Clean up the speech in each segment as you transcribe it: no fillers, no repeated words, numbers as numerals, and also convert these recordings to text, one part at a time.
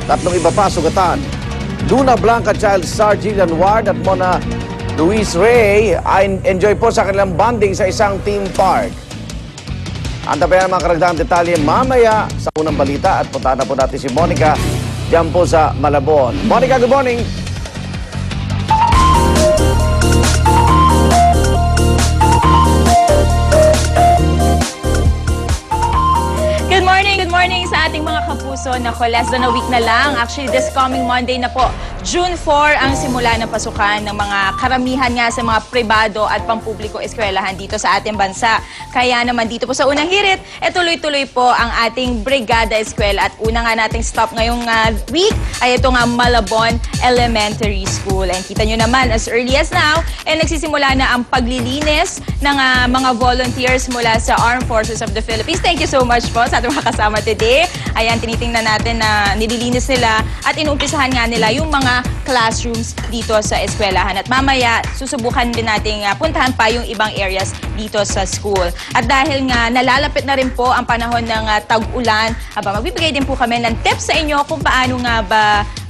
Tatlong iba pa sugatan. Luna Blanca child star Jillian Ward at Mona Luis Rey ay enjoy po sa kanilang bonding sa isang theme park. Antabayan ang mga karagdagang detalye mamaya sa unang balita at puntahan na po natin si Monica diyan po sa Malabon. Monica, good morning! Good morning sa ating mga kapuso. Nako, less than a week na lang. Actually, this coming Monday na po, June 4 ang simula ng pasukan ng mga karamihan nga sa mga pribado at pampubliko eskwelahan dito sa ating bansa. Kaya naman dito po sa unang hirit, tuloy-tuloy po ang ating Brigada Eskwela. At una nga nating stop ngayong week ay ito nga Malabon Elementary School. And kita nyo naman, as early as now, nagsisimula na ang paglilinis ng mga volunteers mula sa Armed Forces of the Philippines. Thank you so much po sa ating mga kasama today. Ayan, tinitingnan natin na nililinis nila at inumpisahan nga nila yung mga classrooms dito sa eskwelahan. At mamaya, susubukan din natin puntahan pa yung ibang areas dito sa school. At dahil nga nalalapit na rin po ang panahon ng tag-ulan, magbibigay din po kami ng tips sa inyo kung paano nga ba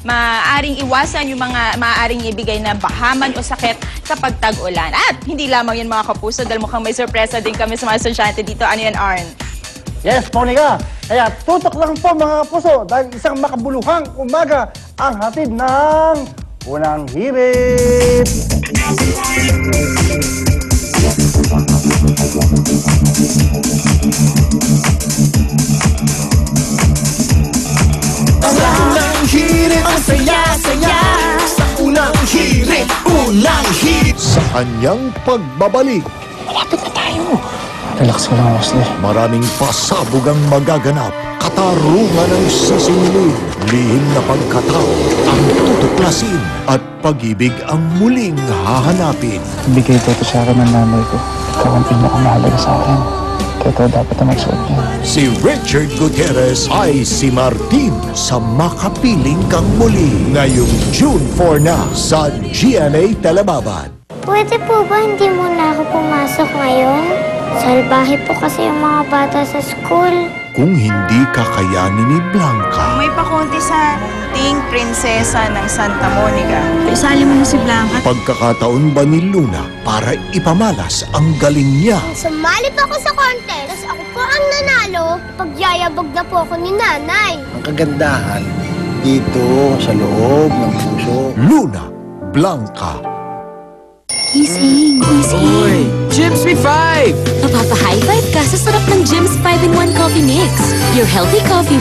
maaaring iwasan yung mga maaaring ibigay na bahaman o sakit kapag tag-ulan. At hindi lamang yun mga kapuso, dahil mukhang may sorpresa din kami sa mga estudyante dito. Ano yan, Arn? Yes, Monica. Kaya tutok lang po mga puso dahil isang makabuluhang umaga ang hatid ng unang hirit. Unang hirit, ang saya-saya. Sa unang hirit, unang hirit. Sa kanyang pagbabalik, Malapit na tayo. Relax ka lang, Wesley. maraming pasabog ang magaganap. Katarungan ang sisingilin, lihim na pagkatao ang tutuklasin at pag-ibig ang muling hahanapin. Bigay ko ito sa akin ng nanay ko. Ikaw ang pinakamahalaga sa akin. Kaya ito dapat na magsuot niya. Si Richard Gutierrez ay si Martin sa Makapiling Kang Muli. Ngayong June 4 na sa GMA Telebabad. Pwede po ba hindi mo na ako pumasok ngayon? Salbahe po kasi yung mga bata sa school. Kung hindi kakayanin ni Blanca, May pakunti sa ting prinsesa ng Santa Monica. Isali mo na si Blanca. pagkakataon ba ni Luna para ipamalas ang galing niya? Sumali po ako sa contest, tapos ako po ang nanalo. Pagyayabag na po ako ni nanay. Ang kagandahan dito sa loob ng puso. Luna, Blanca. Gising. Gyms B5! Napapa-high five ka sa sarap ng Gyms 5-in-1 Coffee Mix. Your healthy coffee